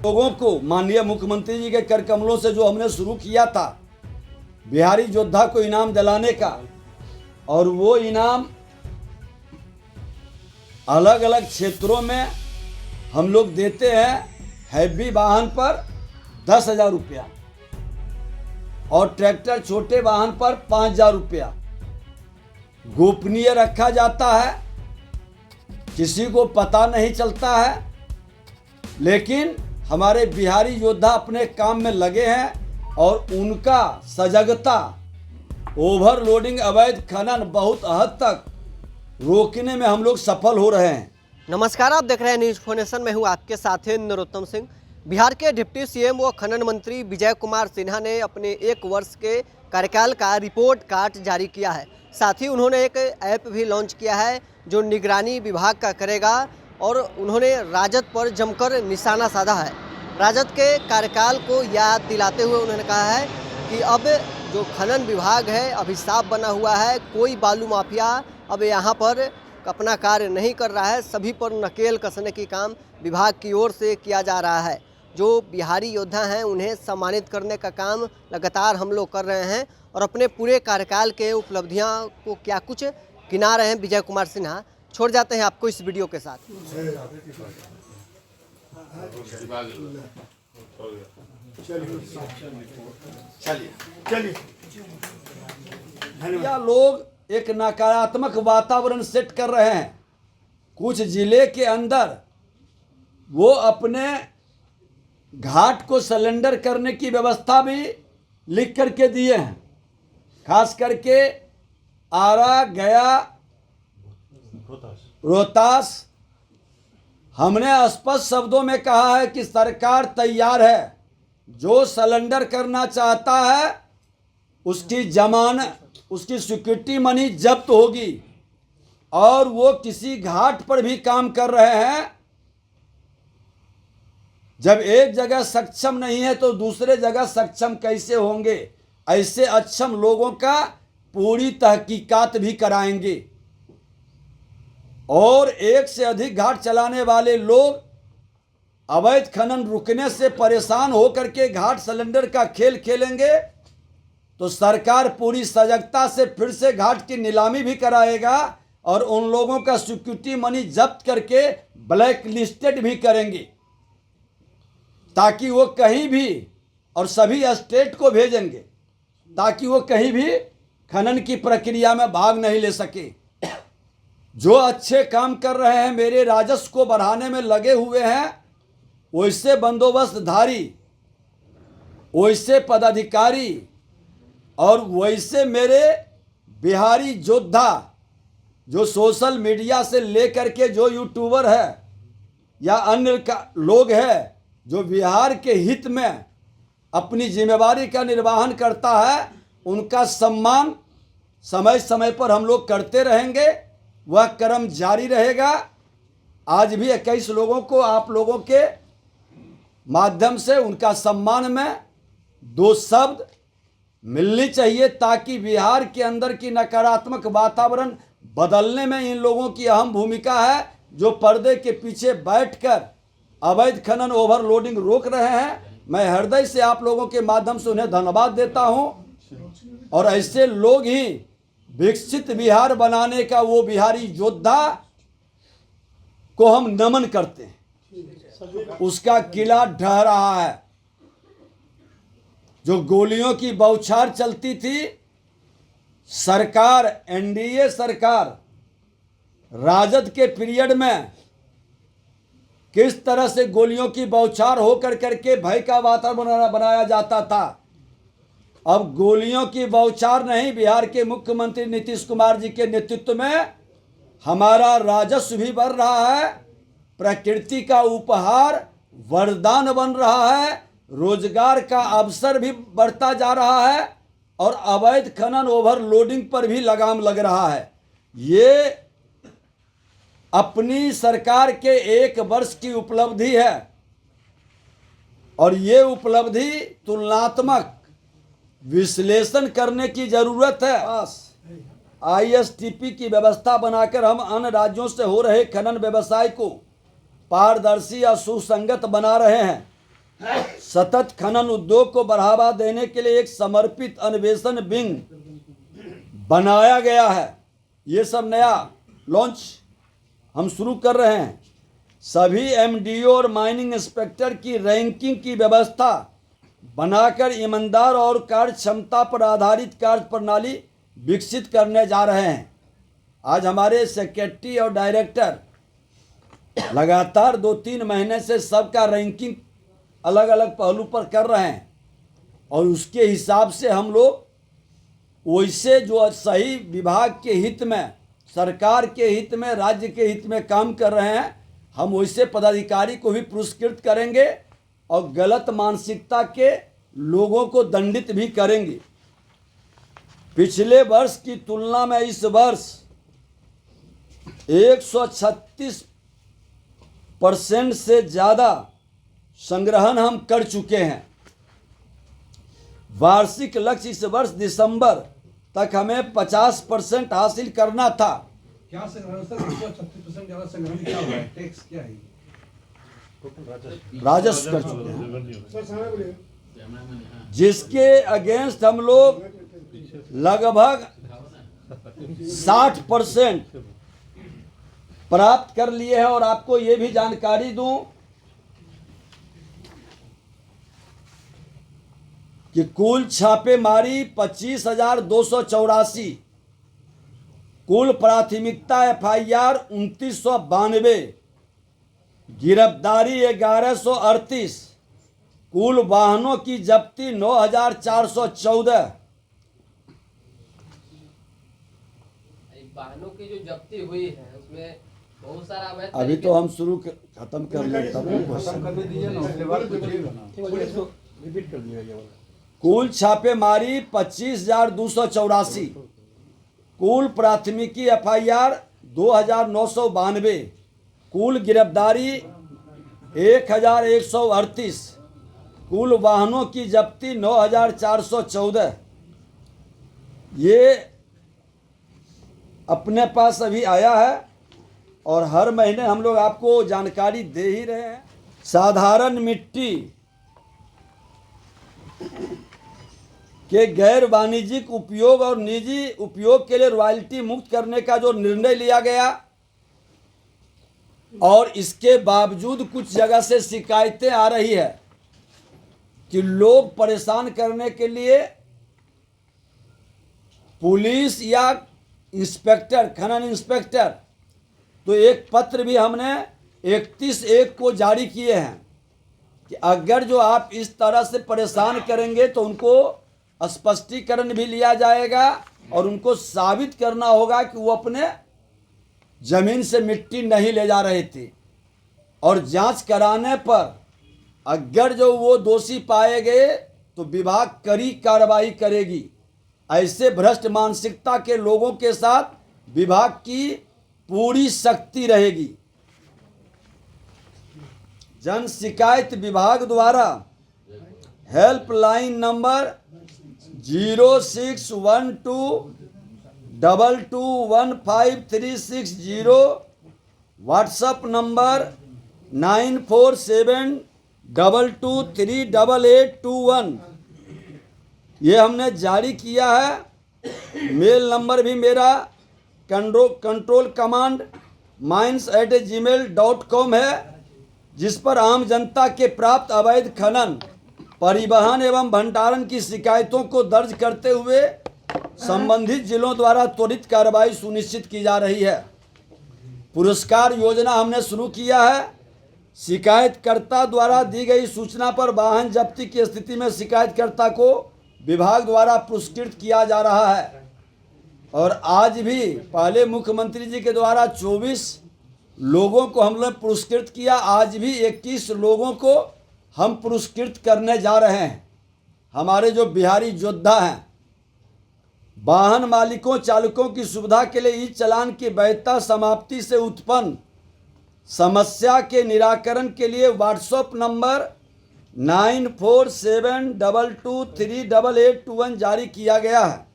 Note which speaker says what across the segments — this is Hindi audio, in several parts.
Speaker 1: लोगों को माननीय मुख्यमंत्री जी के कर कमलों से जो हमने शुरू किया था बिहारी योद्धा को इनाम दिलाने का, और वो इनाम अलग अलग क्षेत्रों में हम लोग देते हैं। हैवी वाहन पर 10,000 रुपया और ट्रैक्टर छोटे वाहन पर 5,000 रुपया गोपनीय रखा जाता है, किसी को पता नहीं चलता है। लेकिन हमारे बिहारी योद्धा अपने काम में लगे हैं और उनका सजगता ओवरलोडिंग अवैध खनन बहुत हद तक रोकने में हम लोग सफल हो रहे हैं।
Speaker 2: नमस्कार, आप देख रहे हैं न्यूज फोनेशन में हूं आपके साथ नरोत्तम सिंह। बिहार के डिप्टी सीएम व खनन मंत्री विजय कुमार सिन्हा ने अपने 1 वर्ष के कार्यकाल का रिपोर्ट कार्ड जारी किया है। साथ ही उन्होंने एक ऐप भी लॉन्च किया है जो निगरानी विभाग का करेगा, और उन्होंने राजद पर जमकर निशाना साधा है। राजद के कार्यकाल को याद दिलाते हुए उन्होंने कहा है कि अब जो खनन विभाग है अभिशाप बना हुआ है, कोई बालू माफिया अब यहाँ पर अपना कार्य नहीं कर रहा है, सभी पर नकेल कसने की काम विभाग की ओर से किया जा रहा है। जो बिहारी योद्धा हैं उन्हें सम्मानित करने का काम लगातार हम लोग कर रहे हैं, और अपने पूरे कार्यकाल के उपलब्धियां को क्या कुछ गिना रहे हैं विजय कुमार सिन्हा। छोड़ जाते हैं आपको इस वीडियो के साथ।
Speaker 1: या लोग एक नकारात्मक वातावरण सेट कर रहे हैं। कुछ जिले के अंदर वो अपने घाट को सिलेंडर करने की व्यवस्था भी लिख करके दिए हैं। खास करके आरा, गया, रोहतास हमने स्पष्ट शब्दों में कहा है कि सरकार तैयार है। जो सिलेंडर करना चाहता है उसकी जमानत, उसकी सिक्योरिटी मनी जब्त होगी। और वो किसी घाट पर भी काम कर रहे हैं। जब एक जगह सक्षम नहीं है तो दूसरे जगह सक्षम कैसे होंगे? ऐसे अक्षम लोगों का पूरी तहकीकात भी कराएंगे। और एक से अधिक घाट चलाने वाले लोग अवैध खनन रुकने से परेशान होकर के घाट सिलेंडर का खेल खेलेंगे तो सरकार पूरी सजगता से फिर से घाट की नीलामी भी कराएगा और उन लोगों का सिक्योरिटी मनी जब्त करके ब्लैक लिस्टेड भी करेंगे, ताकि वो कहीं भी, और सभी स्टेट को भेजेंगे ताकि वो कहीं भी खनन की प्रक्रिया में भाग नहीं ले सके। जो अच्छे काम कर रहे हैं, मेरे राजस्व को बढ़ाने में लगे हुए हैं, वैसे बंदोबस्तधारी, वैसे पदाधिकारी और वैसे मेरे बिहारी योद्धा जो सोशल मीडिया से लेकर के जो यूट्यूबर है या अन्य लोग हैं जो बिहार के हित में अपनी जिम्मेवारी का निर्वहन करता है, उनका सम्मान समय समय पर हम लोग करते रहेंगे। वह क्रम जारी रहेगा। आज भी 21 लोगों को आप लोगों के माध्यम से उनका सम्मान में 2 शब्द मिलनी चाहिए, ताकि बिहार के अंदर की नकारात्मक वातावरण बदलने में इन लोगों की अहम भूमिका है, जो पर्दे के पीछे बैठकर अवैध खनन ओवरलोडिंग रोक रहे हैं। मैं हृदय से आप लोगों के माध्यम से उन्हें धन्यवाद देता हूं, और ऐसे लोग ही विकसित बिहार बनाने का वो बिहारी योद्धा को हम नमन करते हैं। उसका किला ढह रहा है। जो गोलियों की बौछार चलती थी, सरकार, एनडीए सरकार राजद के पीरियड में किस तरह से गोलियों की बौछार होकर करके भय का वातावरण बनाया जाता था, अब गोलियों की बौछार नहीं, बिहार के मुख्यमंत्री नीतीश कुमार जी के नेतृत्व में हमारा राजस्व भी बढ़ रहा है, प्रकृति का उपहार वरदान बन रहा है, रोजगार का अवसर भी बढ़ता जा रहा है, और अवैध खनन ओवरलोडिंग पर भी लगाम लग रहा है। ये अपनी सरकार के 1 वर्ष की उपलब्धि है, और ये उपलब्धि तुलनात्मक विश्लेषण करने की जरूरत है। आईएसटीपी की व्यवस्था बनाकर हम अन्य राज्यों से हो रहे खनन व्यवसाय को पारदर्शी और सुसंगत बना रहे हैं। सतत खनन उद्योग को बढ़ावा देने के लिए एक समर्पित अन्वेषण विंग बनाया गया है। ये सब नया लॉन्च हम शुरू कर रहे हैं। सभी एमडीओ और माइनिंग इंस्पेक्टर की रैंकिंग की व्यवस्था बनाकर ईमानदार और कार्य क्षमता पर आधारित कार्य प्रणाली विकसित करने जा रहे हैं। आज हमारे सेक्रेटरी और डायरेक्टर लगातार 2-3 महीने से सबका रैंकिंग अलग अलग पहलू पर कर रहे हैं और उसके हिसाब से हम लोग वैसे जो सही विभाग के हित में, सरकार के हित में, राज्य के हित में काम कर रहे हैं, हम वैसे पदाधिकारी को भी पुरस्कृत करेंगे और गलत मानसिकता के लोगों को दंडित भी करेंगे। पिछले वर्ष की तुलना में इस वर्ष 136% से ज़्यादा संग्रहण हम कर चुके हैं। वार्षिक लक्ष्य इस वर्ष दिसंबर तक हमें 50% हासिल करना था।
Speaker 3: क्या संग्रहण सर? 136% ज्यादा संग्रहण क्या हुआ है? टैक्स क्या है?
Speaker 1: राजस्व कर चुके हैं, जिसके अगेंस्ट हम लोग लगभग 60% प्राप्त कर लिए हैं। और आपको ये भी जानकारी दूं कि कुल छापेमारी 25,284, कुल प्राथमिकता एफआईआर 2992, गिरफ्तारी 1138, कुल वाहनों की जब्ती 9,414।
Speaker 4: वाहनों की जो जब्ती हुई है उसमें बहुत सारा अवैध
Speaker 1: अभी तो हम शुरू खत्म कर लें तब
Speaker 3: रिपीट कर दिया ये वाला।
Speaker 1: कुल छापेमारी 25,284, कुल प्राथमिकी एफआईआर 2,992, कुल गिरफ्तारी 1,138, कुल वाहनों की जब्ती 9,414। ये अपने पास अभी आया है और हर महीने हम लोग आपको जानकारी दे ही रहे हैं। साधारण मिट्टी के गैर वाणिज्यिक उपयोग और निजी उपयोग के लिए रॉयल्टी मुक्त करने का जो निर्णय लिया गया, और इसके बावजूद कुछ जगह से शिकायतें आ रही है कि लोग परेशान करने के लिए पुलिस या इंस्पेक्टर, खनन इंस्पेक्टर, तो एक पत्र भी हमने 31/1 को जारी किए हैं कि अगर जो आप इस तरह से परेशान करेंगे तो उनको स्पष्टीकरण भी लिया जाएगा और उनको साबित करना होगा कि वो अपने जमीन से मिट्टी नहीं ले जा रहे थे, और जांच कराने पर अगर जो वो दोषी पाए गए तो विभाग कड़ी कार्रवाई करेगी। ऐसे भ्रष्ट मानसिकता के लोगों के साथ विभाग की पूरी सख्ती रहेगी। जन शिकायत विभाग द्वारा हेल्पलाइन नंबर 0612221536, व्हाट्सएप नंबर 9472238821 ये हमने जारी किया है। मेल नंबर भी मेरा कंट्रोल कमांड mines@gmail.com है, जिस पर आम जनता के प्राप्त अवैध खनन, परिवहन एवं भंडारण की शिकायतों को दर्ज करते हुए संबंधित जिलों द्वारा त्वरित कार्रवाई सुनिश्चित की जा रही है। पुरस्कार योजना हमने शुरू किया है। शिकायतकर्ता द्वारा दी गई सूचना पर वाहन जब्ती की स्थिति में शिकायतकर्ता को विभाग द्वारा पुरस्कृत किया जा रहा है। और आज भी पहले मुख्यमंत्री जी के द्वारा 24 लोगों को हमने पुरस्कृत किया, आज भी 21 लोगों को हम पुरस्कृत करने जा रहे हैं। हमारे जो बिहारी योद्धा हैं, वाहन मालिकों चालकों की सुविधा के लिए ई चालान की वैधता समाप्ति से उत्पन्न समस्या के निराकरण के लिए व्हाट्सएप नंबर 9472238821 जारी किया गया है।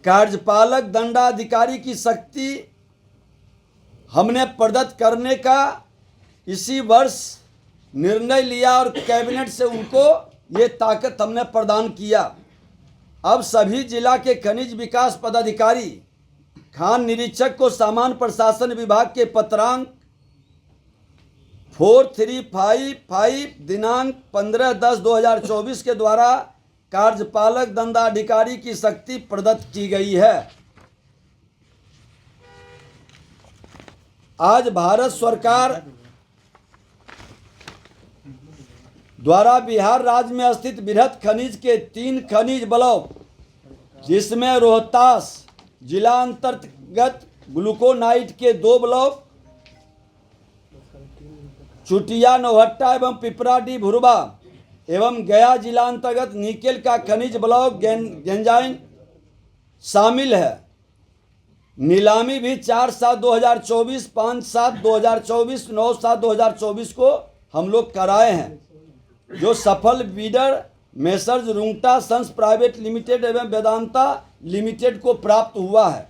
Speaker 1: कार्यपालक दंडाधिकारी की शक्ति हमने प्रदत्त करने का इसी वर्ष निर्णय लिया और कैबिनेट से उनको ये ताकत हमने प्रदान किया। अब सभी जिला के खनिज विकास पदाधिकारी खान निरीक्षक को सामान्य प्रशासन विभाग के पत्रांक 4355 दिनांक 15/10/2024 के द्वारा कार्यपालक दंडाधिकारी की शक्ति प्रदत्त की गई है। आज भारत सरकार द्वारा बिहार राज्य में स्थित बृहद खनिज के 3 खनिज ब्लॉक, जिसमें रोहतास जिला अंतर्गत ग्लूकोनाइट के 2 ब्लॉक, चुटिया नौहट्टा एवं पिपराडी भुरबा एवं गया जिला अंतर्गत निकेल का खनिज ब्लॉक गेंजाइन शामिल है। नीलामी भी 4/7/2024, 5/7/2024, 9/7/2024 को हम लोग कराए हैं, जो सफल bidder Messrs Rungta Sons private limited एवं वेदांता लिमिटेड को प्राप्त हुआ है।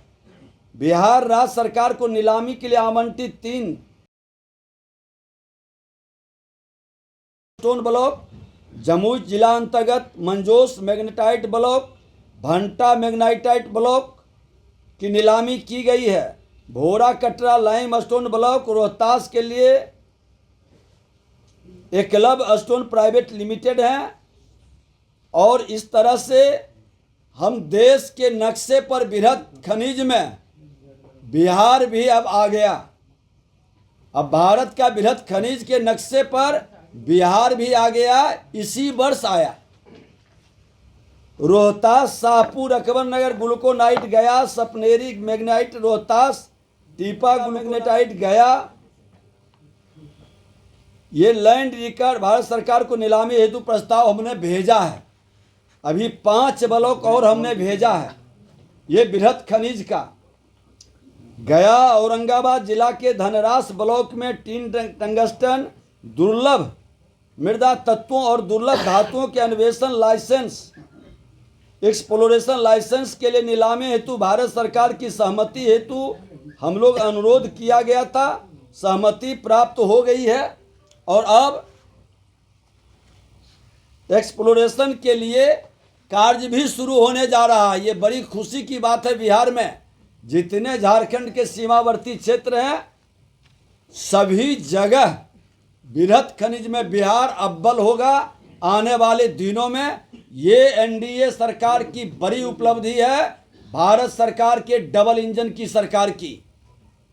Speaker 1: बिहार राज्य सरकार को नीलामी के लिए आवंटित 3 स्टोन ब्लॉक, जमुई जिला अंतर्गत Manjos magnetite block, Bhanta magnetite block की नीलामी की गई है। Bhora Katra limestone block Rohtas के लिए एकलव्य स्टोन प्राइवेट लिमिटेड है। और इस तरह से हम देश के नक्शे पर बृहद खनिज में बिहार भी अब आ गया। अब भारत का बृहद खनिज के नक्शे पर बिहार भी आ गया, इसी वर्ष आया। रोहतास, शाहपुर, अकबर नगर ग्लूकोनाइट गया, सपनेरी मैग्नेटाइट रोहतास, टीपा ग्लूकोनाइट गया। ये लैंड रिकॉर्ड भारत सरकार को नीलामी हेतु प्रस्ताव हमने भेजा है। अभी 5 ब्लॉक और हमने भेजा है ये बृहद खनिज का। गया औरंगाबाद जिला के धनरास ब्लॉक में टीन टंगस्टन दुर्लभ मृदा तत्वों और दुर्लभ धातुओं के अन्वेषण लाइसेंस एक्सप्लोरेशन लाइसेंस के लिए नीलामी हेतु भारत सरकार की सहमति हेतु हम लोग अनुरोध किया गया था। सहमति प्राप्त हो गई है और अब एक्सप्लोरेशन के लिए कार्य भी शुरू होने जा रहा है। ये बड़ी खुशी की बात है। बिहार में जितने झारखंड के सीमावर्ती क्षेत्र हैं सभी जगह बृहद खनिज में बिहार अव्वल होगा। आने वाले दिनों में ये एनडीए सरकार की बड़ी उपलब्धि है, भारत सरकार के डबल इंजन की सरकार की।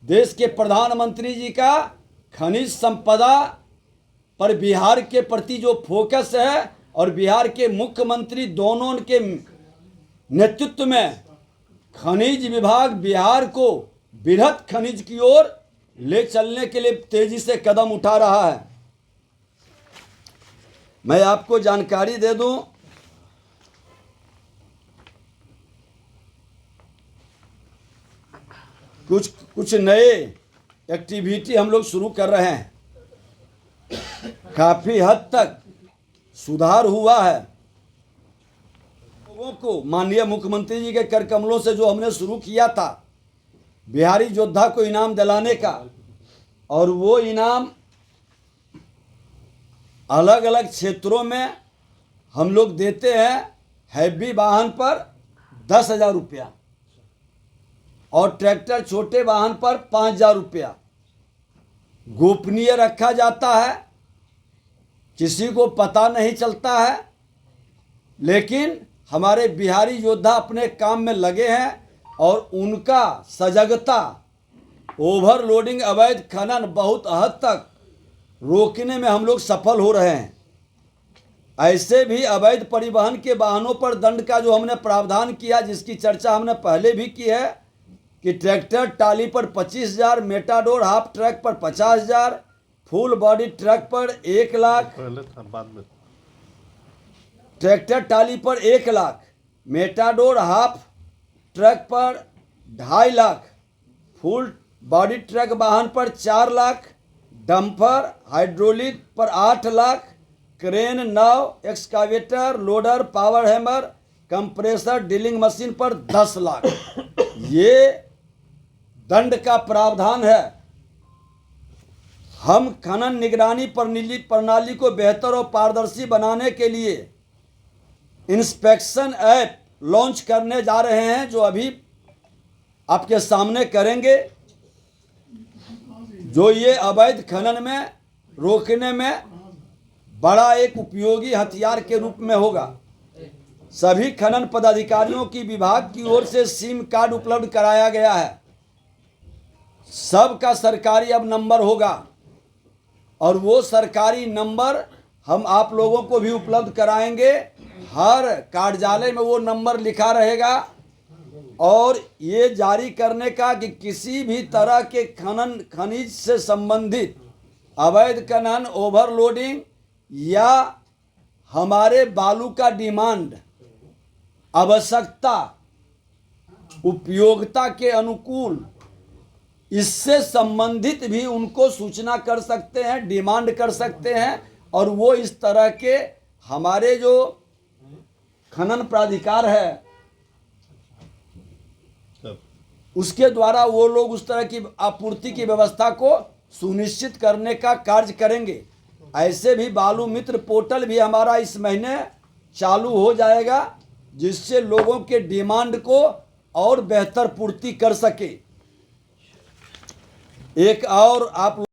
Speaker 1: देश के प्रधानमंत्री जी का खनिज संपदा पर बिहार के प्रति जो फोकस है और बिहार के मुख्यमंत्री दोनों के नेतृत्व में खनिज विभाग बिहार को बृहद खनिज की ओर ले चलने के लिए तेजी से कदम उठा रहा है। मैं आपको जानकारी दे दूं, कुछ नए एक्टिविटी हम लोग शुरू कर रहे हैं। काफी हद तक सुधार हुआ है। लोगों को माननीय मुख्यमंत्री जी के कर कमलों से जो हमने शुरू किया था बिहारी योद्धा को इनाम दिलाने का, और वो इनाम अलग अलग क्षेत्रों में हम लोग देते हैं। हैवी वाहन पर 10,000 रुपया और ट्रैक्टर छोटे वाहन पर 5,000 रुपया गोपनीय रखा जाता है, किसी को पता नहीं चलता है। लेकिन हमारे बिहारी योद्धा अपने काम में लगे हैं और उनका सजगता ओवरलोडिंग अवैध खनन बहुत हद तक रोकने में हम लोग सफल हो रहे हैं। ऐसे भी अवैध परिवहन के वाहनों पर दंड का जो हमने प्रावधान किया, जिसकी चर्चा हमने पहले भी की है कि ट्रैक्टर टाली पर 25,000, मेटाडोर हाफ ट्रक पर 50,000, फुल बॉडी ट्रक पर 1 लाख, ट्रैक्टर टाली पर 1 लाख, मेटाडोर हाफ ट्रक पर 2.5 लाख, फुल बॉडी ट्रक वाहन पर 4 लाख, डंपर हाइड्रोलिक पर 8 लाख, क्रेन, नाव, excavator, loader, power hammer, compressor, drilling machine पर 10 लाख ये दंड का प्रावधान है। हम खनन निगरानी प्रणाली को बेहतर और पारदर्शी बनाने के लिए इंस्पेक्शन ऐप लॉन्च करने जा रहे हैं, जो अभी आपके सामने करेंगे, जो ये अवैध खनन में रोकने में बड़ा एक उपयोगी हथियार के रूप में होगा। सभी खनन पदाधिकारियों की विभाग की ओर से सिम कार्ड उपलब्ध कराया गया है। सबका सरकारी अब नंबर होगा और वो सरकारी नंबर हम आप लोगों को भी उपलब्ध कराएंगे। हर कार्यालय में वो नंबर लिखा रहेगा और ये जारी करने का कि किसी भी तरह के खनिज से संबंधित अवैध खनन, ओवरलोडिंग या हमारे बालू का डिमांड आवश्यकता उपयोगिता के अनुकूल, इससे संबंधित भी उनको सूचना कर सकते हैं, डिमांड कर सकते हैं और वो इस तरह के हमारे जो खनन प्राधिकार है उसके द्वारा वो लोग उस तरह की आपूर्ति की व्यवस्था को सुनिश्चित करने का कार्य करेंगे। ऐसे भी बालू मित्र पोर्टल भी हमारा इस महीने चालू हो जाएगा, जिससे लोगों के डिमांड को और बेहतर पूर्ति कर सके। एक और आप